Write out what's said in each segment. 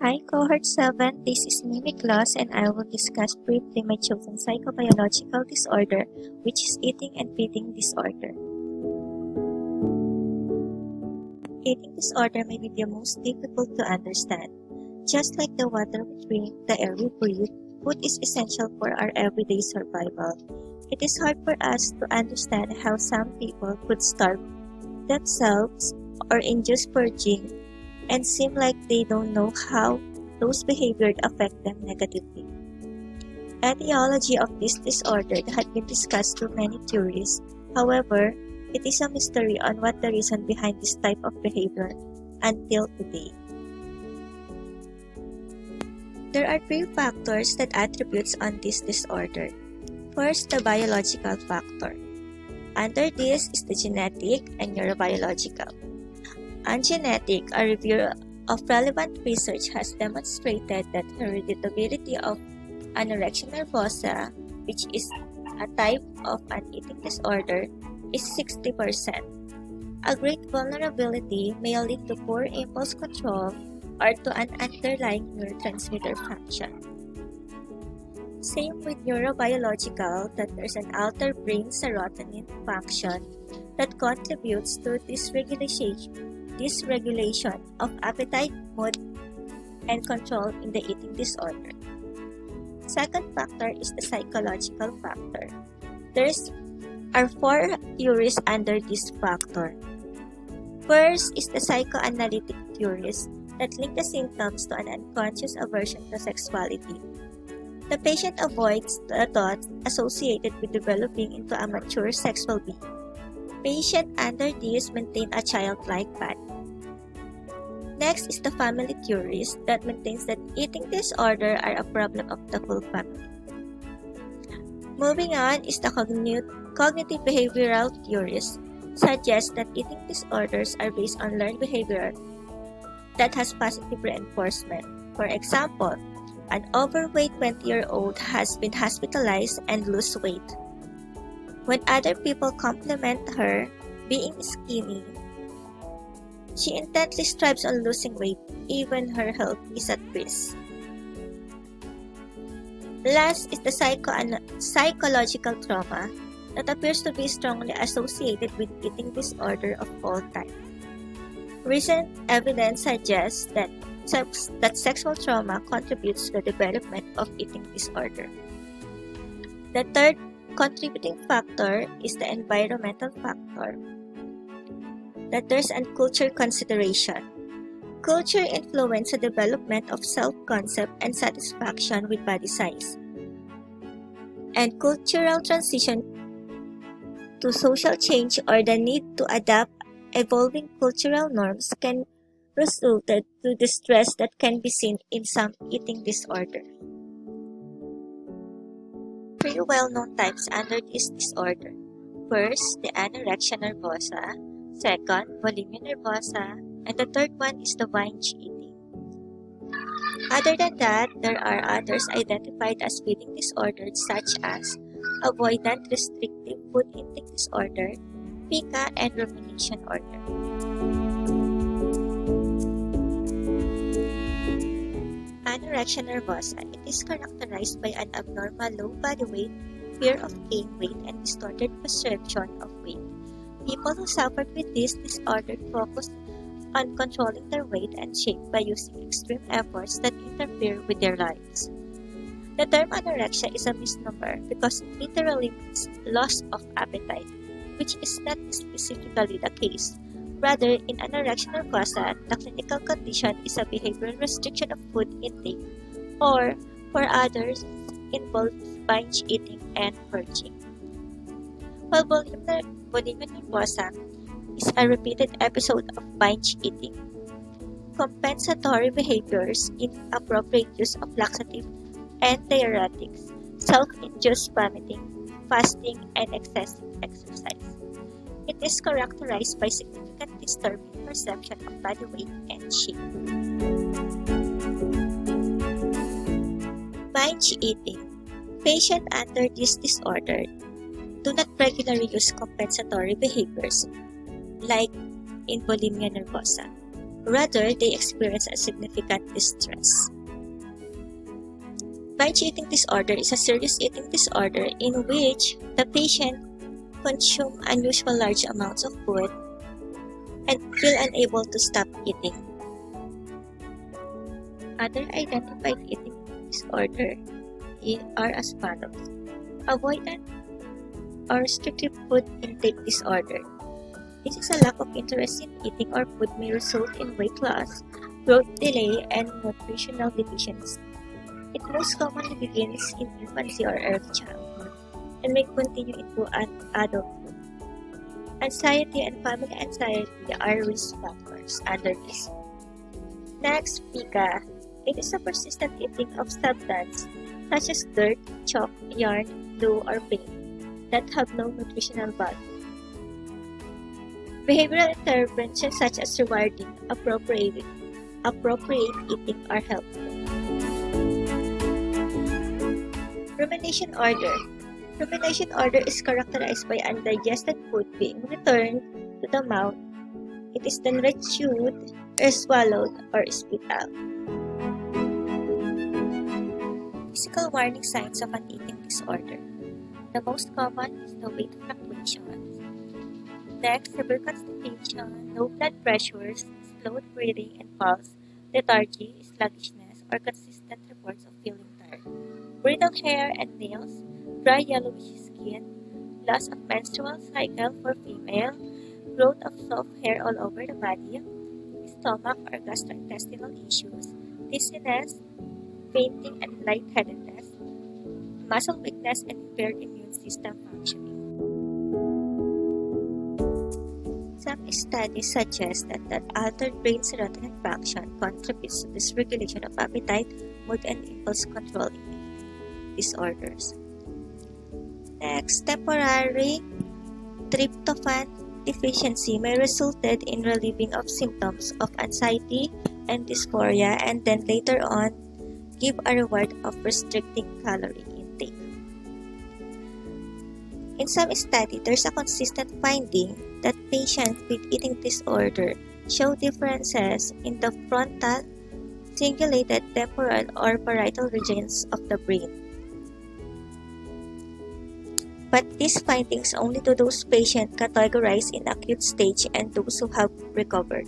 Hi, Cohort 7. This is Mimi Claus, and I will discuss briefly my chosen psychobiological disorder, which is eating and feeding disorder. Eating disorder may be the most difficult to understand. Just like the water we drink, the air we breathe, food is essential for our everyday survival. It is hard for us to understand how some people could starve themselves or induce purging and seem like they don't know how those behaviors affect them negatively. Etiology of this disorder had been discussed through many theories. However, it is a mystery on what the reason behind this type of behavior until today. There are three factors that attributes on this disorder. First, the biological factor. Under this is the genetic and neurobiological. On genetic, a review of relevant research has demonstrated that hereditability of anorexia nervosa, which is a type of an eating disorder, is 60%. A great vulnerability may lead to poor impulse control or to an underlying neurotransmitter function. Same with neurobiological, that there's an altered brain serotonin function that contributes to dysregulation of appetite, mood, and control in the eating disorder. Second factor is the psychological factor. There are four theories under this factor. First is the psychoanalytic theories that link the symptoms to an unconscious aversion to sexuality. The patient avoids the thoughts associated with developing into a mature sexual being. Patient under this maintain a childlike body. Next is the family theories that maintains that eating disorder are a problem of the whole family. Moving on is the cognitive behavioral theories suggest that eating disorders are based on learned behavior that has positive reinforcement. For example, an overweight 20-year-old has been hospitalized and lose weight. When other people compliment her being skinny, she intently strives on losing weight, even her health is at risk. Last is the psychological trauma that appears to be strongly associated with eating disorder of all types. Recent evidence suggests that sexual trauma contributes to the development of eating disorder. The third contributing factor is the environmental factor, that there's a culture consideration. Culture influences the development of self-concept and satisfaction with body size. And cultural transition to social change or the need to adapt evolving cultural norms can result to the stress that can be seen in some eating disorder. Three well-known types under this disorder. First, the anorexia nervosa. Second, bulimia nervosa. And the third one is the binge eating. Other than that, there are others identified as feeding disorders such as avoidant restrictive food intake disorder, pica, and rumination order. Anorexia nervosa, it is characterized by an abnormal low body weight, fear of gain weight, and distorted perception of weight. People who suffered with this disorder focus on controlling their weight and shape by using extreme efforts that interfere with their lives. The term anorexia is a misnomer because it literally means loss of appetite, which is not specifically the case. Rather, in anorexia nervosa, the clinical condition is a behavioral restriction of food intake, or, for others, involves binge eating and purging. While bulimia nervosa is a repeated episode of binge eating, compensatory behaviors, inappropriate use of laxative and diuretics, self-induced vomiting, fasting, and excessive exercise. It is characterized by significant disturbing perception of body weight and shape. Binge eating. Patients under this disorder do not regularly use compensatory behaviors like in bulimia nervosa. Rather, they experience a significant distress. Binge eating disorder is a serious eating disorder in which the patient consumes unusual large amounts of food and feel unable to stop eating. Other identified eating disorder are as follows: avoidant or restrictive food intake disorder. This is a lack of interest in eating or food may result in weight loss, growth delay, and nutritional deficiency. It most commonly begins in infancy or early childhood and may continue into adulthood. Anxiety and family anxiety are risk factors under this. Next, pica. It is a persistent eating of substances such as dirt, chalk, yarn, glue, or paint that have no nutritional value. Behavioral interventions such as rewarding appropriate eating are helpful. Rumination order. Rumination order is characterized by undigested food being returned to the mouth. It is then chewed or swallowed or spit out. Physical warning signs of an eating disorder. The most common is the weight fluctuations. Next, severe constipation, low blood pressures, slowed breathing and pulse, lethargy, sluggishness, or consistent reports of feeling tired. Brittle hair and nails, dry yellowish skin, loss of menstrual cycle for female, growth of soft hair all over the body, stomach or gastrointestinal issues, dizziness, fainting and lightheadedness, muscle weakness and impaired immune system functioning. Some studies suggest that altered brain serotonin function contributes to dysregulation of appetite, mood, and impulse control disorders. Next, temporary tryptophan deficiency may result in relieving of symptoms of anxiety and dysphoria and then later on give a reward of restricting calorie intake. In some studies, there's a consistent finding that patients with eating disorder show differences in the frontal, cingulated, temporal, or parietal regions of the brain. But these findings only to those patients categorized in acute stage and those who have recovered.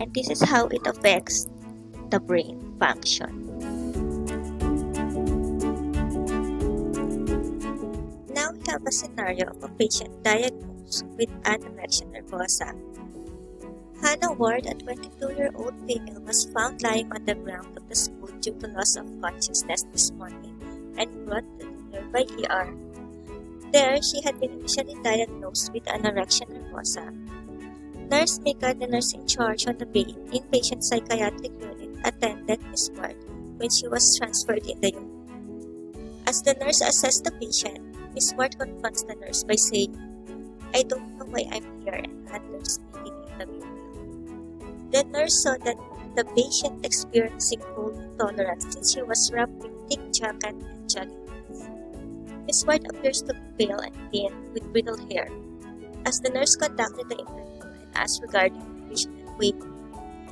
And this is how it affects the brain function. Now we have a scenario of a patient diagnosed with anorexia nervosa. Hannah Ward, a 22-year-old female, was found lying on the ground of the school due to loss of consciousness this morning and brought to the nearby ER. There, she had been initially diagnosed with anorexia nervosa. Nurse Mika, the nurse in charge on the inpatient psychiatric unit, attended Ms. Ward when she was transferred in the unit. As the nurse assessed the patient, Ms. Ward confronts the nurse by saying, "I don't know why I'm here," and others speaking in the video. The nurse saw that the patient experiencing cold intolerance since she was wrapped in thick jacket and jogging pants. Ms. Ward appears to be pale and thin with brittle hair. As the nurse conducted the interview and asked regarding nutrition and weight,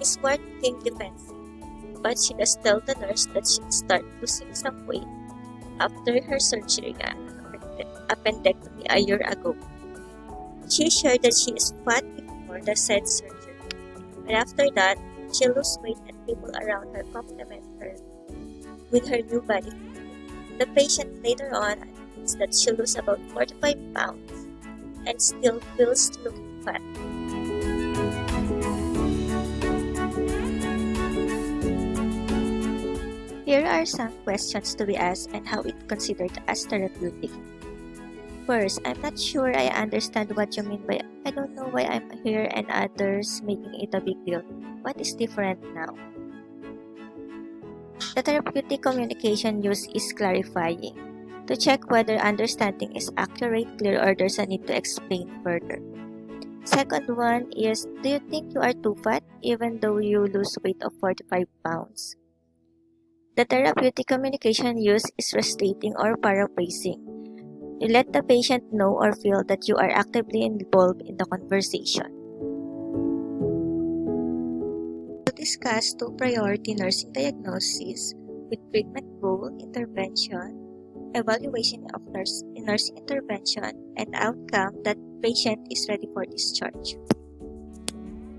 Ms. Ward became defensive, but she does tell the nurse that she started losing some weight after her surgery and appendectomy a year ago. She shared that she is fat before the said surgery, and after that, she lost weight and people around her compliment her with her new body. The patient later on admits that she lost about 45 pounds and still feels looking fat. Here are some questions to be asked and how it considered as therapeutic. First, I'm not sure I understand what you mean by "I don't know why I'm here" and others making it a big deal. What is different now? The therapeutic communication used is clarifying to check whether understanding is accurate, clear, or there's a need to explain further. Second one is, do you think you are too fat even though you lose weight of 45 pounds? The therapeutic communication used is restating or paraphrasing. You let the patient know or feel that you are actively involved in the conversation. discuss two priority nursing diagnoses with treatment goal, intervention, evaluation of nursing intervention, and outcome that patient is ready for discharge.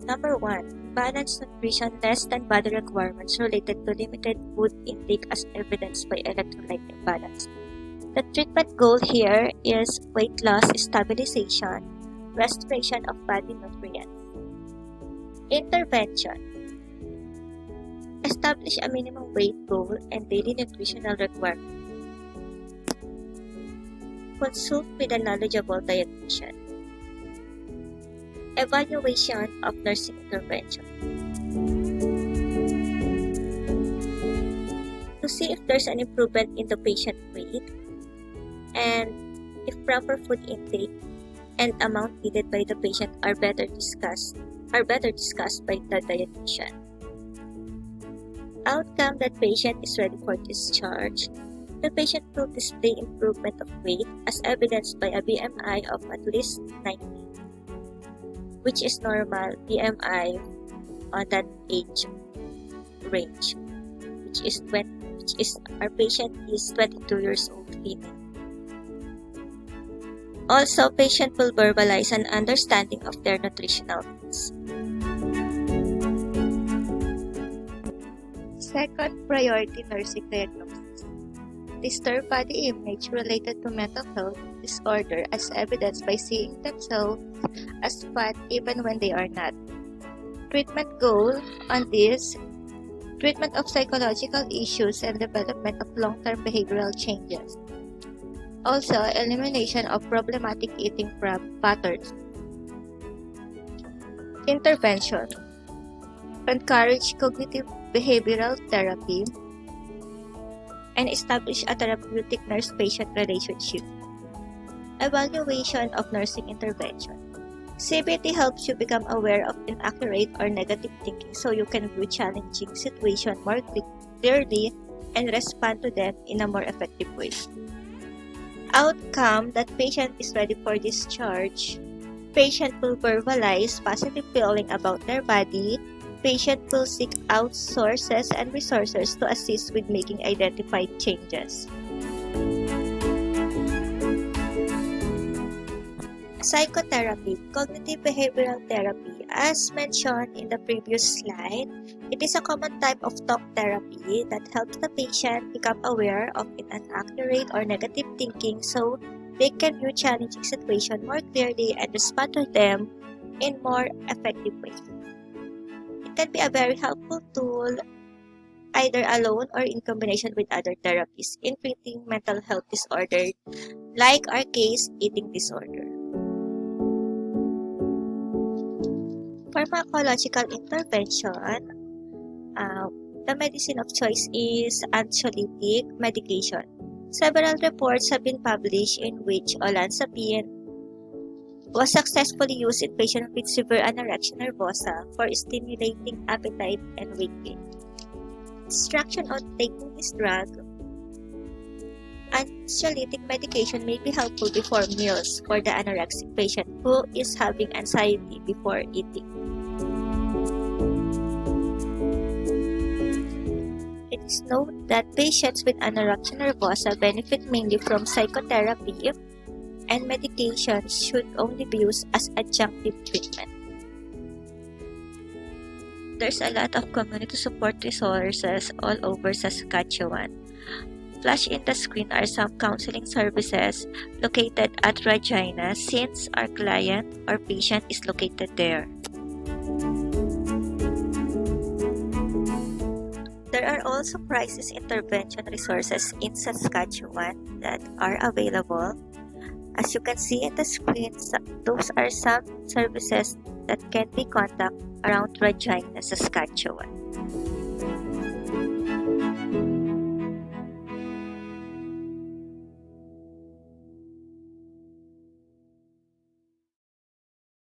Number 1. Balanced nutrition less than body requirements related to limited food intake as evidenced by electrolyte imbalance. The treatment goal here is weight loss stabilization, restoration of body nutrients. Intervention. Establish a minimum weight goal and daily nutritional requirements. Consult with a knowledgeable dietitian. Evaluation of nursing intervention. To see if there's an improvement in the patient weight and if proper food intake and amount needed by the patient are better discussed by the dietitian. Outcome that patient is ready for discharge. The patient will display improvement of weight as evidenced by a BMI of at least 90, which is normal BMI on that age range, which is our patient is 22 years old female. Also, patient will verbalize an understanding of their nutritional needs. Second priority nursing diagnosis. Disturbed body image related to mental health disorder as evidenced by seeing themselves as fat even when they are not. Treatment goal on this: treatment of psychological issues and development of long-term behavioral changes. Also, elimination of problematic eating patterns. Intervention. Encourage cognitive behavioral therapy and establish a therapeutic nurse-patient relationship. Evaluation of nursing intervention. CBT helps you become aware of inaccurate or negative thinking so you can view challenging situations more clearly and respond to them in a more effective way. Outcome that patient is ready for discharge. Patient will verbalize positive feeling about their body. Patient will seek out sources and resources to assist with making identified changes. Psychotherapy, cognitive behavioral therapy. As mentioned in the previous slide, it is a common type of talk therapy that helps the patient become aware of inaccurate or negative thinking so they can view challenging situations more clearly and respond to them in more effective ways. It can be a very helpful tool either alone or in combination with other therapies in treating mental health disorders like our case, eating disorder. Pharmacological intervention. The medicine of choice is anxiolytic medication. Several reports have been published in which olanzapine was successfully used in patients with severe anorexia nervosa for stimulating appetite and weight gain. Instruction on taking this drug. Anxiolytic medication may be helpful before meals for the anorexic patient who is having anxiety before eating. It is noted that patients with anorexia nervosa benefit mainly from psychotherapy, and medication should only be used as adjunctive treatment. There's a lot of community support resources all over Saskatchewan. Flash in the screen are some counseling services located at Regina since our client or patient is located there. There are also crisis intervention resources in Saskatchewan that are available. As you can see in the screen, those are some services that can be contacted around Regina, Saskatchewan.